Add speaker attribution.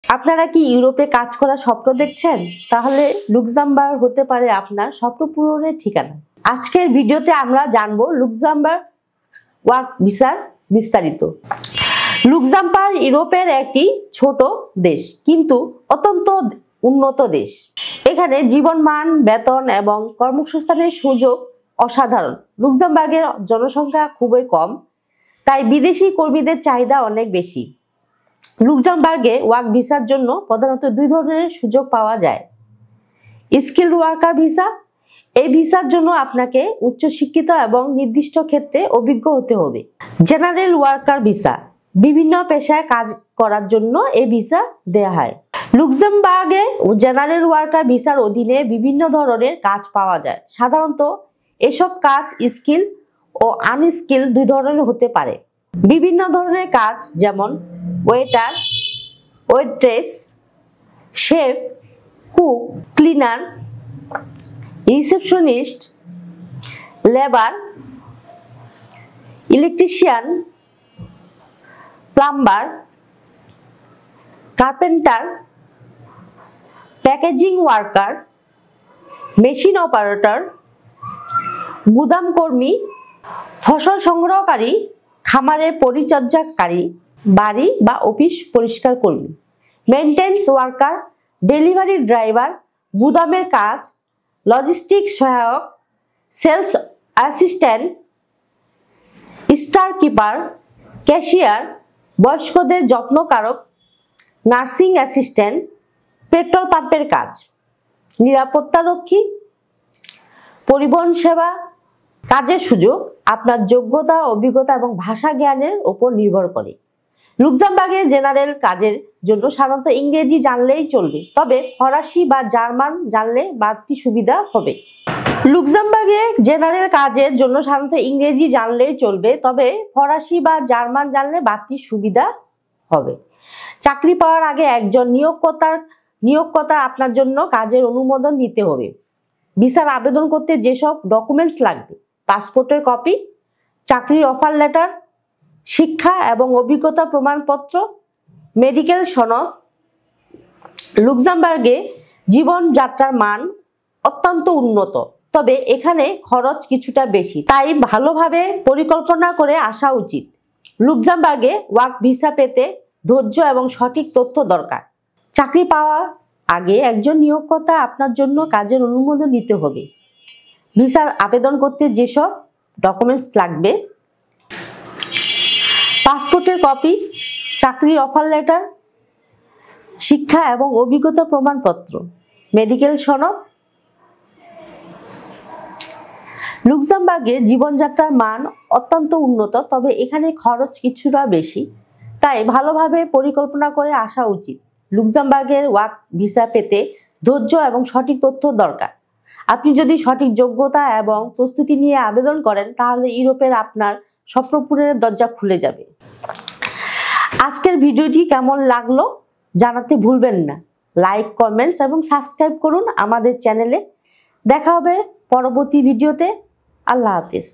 Speaker 1: আপনারা কি ইউরোপে কাজ করার স্বপ্ন দেখছেন? তাহলে লুক্সেমবার্গ হতে পারে আপনার স্বপ্ন পূরণের ঠিকানা। আজকের ভিডিওতে আমরা জানবো লুক্সেমবার্গ ওয়ার্ক ভিসার বিস্তারিত। লুক্সেমবার্গ ইউরোপের একটি ছোট দেশ, কিন্তু অত্যন্ত উন্নত দেশ। এখানে জীবনমান, বেতন এবং কর্মসংস্থানের সুযোগ অসাধারণ। লুক্সেমবার্গের জনসংখ্যা খুবই কম, তাই বিদেশি কর্মীদের চাহিদা অনেক বেশি। লুক্সেমবার্গে ওয়ার্ক ভিসার জন্য প্রধানত দুই ধরনের সুযোগ পাওয়া যায়। Skilled worker visa. এই ভিসার জন্য আপনাকে উচ্চশিক্ষিত এবং নির্দিষ্ট ক্ষেত্রে অভিজ্ঞ হতে হবে। General worker visa. বিভিন্ন পেশায় কাজ করার জন্য এই ভিসা দেয়া হয়। লুক্সেমবার্গে জেনারেল ওয়ার্কার ভিসার অধীনে বিভিন্ন ধরনের কাজ পাওয়া যায়। সাধারণত এসব কাজ স্কিল ও আনস্কিল দুই ধরনের হতে পারে। বিভিন্ন ধরনের কাজ যেমন waiter, waitress, chef, cook, cleaner, receptionist, labour, electrician, plumber, carpenter, packaging worker, machine operator, গুদাম কর্মী, ফসল সংগ্রহকারী, খামারের পরিচর্যাকারী, বাড়ি বা অফিস পরিষ্কার কর্মী, মেইনটেন্যান্স ওয়ার্কার, ডেলিভারি ড্রাইভার, গুদামের কাজ, লজিস্টিক সহায়ক, sales assistant, store keeper, cashier, বয়স্কদের যত্নকারক, নার্সিং অ্যাসিস্ট্যান্ট, পেট্রোল পাম্পের কাজ, নিরাপত্তারক্ষী, পরিবহন সেবা। কাজের সুযোগ আপনার যোগ্যতা, অভিজ্ঞতা এবং ভাষা জ্ঞানের উপর নির্ভর করে। লুক্সেমবার্গে জেনারেল কাজের জন্য সাধারণত ইংরেজি জানলেই চলবে, তবে ফরাসি বা জার্মান জানলে বাড়তি সুবিধা হবে। লুক্সেমবার্গে জেনারেল কাজের জন্য সাধারণত ইংরেজি জানলেই চলবে, তবে ফরাসি বা জার্মান জানলে বাড়তি সুবিধা হবে। চাকরি পাওয়ার আগে একজন নিয়োগকর্তা আপনার জন্য কাজের অনুমোদন দিতে হবে। ভিসার আবেদন করতে যেসব ডকুমেন্টস লাগবে: পাসপোর্টের কপি, চাকরির অফার লেটার, শিক্ষা এবং অভিজ্ঞতা প্রমাণপত্র, মেডিকেল সনদ। লুক্সেমবার্গে জীবনযাত্রার মান অত্যন্ত উন্নত, তবে এখানে খরচ কিছুটা বেশি, তাই ভালোভাবে পরিকল্পনা করে আসা উচিত। লুক্সেমবার্গে ওয়ার্ক ভিসা পেতে ধৈর্য এবং সঠিক তথ্য দরকার। চাকরি পাওয়ার আগে একজন নিয়োগকর্তা আপনার জন্য কাজের অনুমোদন নিতে হবে। ভিসার আবেদন করতে যেসব ডকুমেন্টস লাগবে: পাসপোর্টের কপি, চাকরির অফার লেটার, শিক্ষা এবং অভিজ্ঞতা প্রমাণপত্র, মেডিকেল সনদ। লুক্সেমবার্গের জীবনযাত্রার মান অত্যন্ত উন্নত, তবে এখানে খরচ কিছুটা বেশি, তাই ভালোভাবে পরিকল্পনা করে আসা উচিত। লুক্সেমবার্গের ওয়ার্ক ভিসা পেতে ধৈর্য এবং সঠিক তথ্য দরকার। আপনি যদি সঠিক যোগ্যতা এবং প্রস্তুতি নিয়ে আবেদন করেন, তাহলে ইউরোপের আপনার স্বপ্ন পূরণের দরজা খুলে যাবে। আজকের ভিডিওটি কেমন লাগলো জানাতে ভুলবেন না। লাইক, কমেন্টস এবং সাবস্ক্রাইব করুন আমাদের চ্যানেলে। দেখা হবে পরবর্তী ভিডিওতে। আল্লাহ হাফেজ।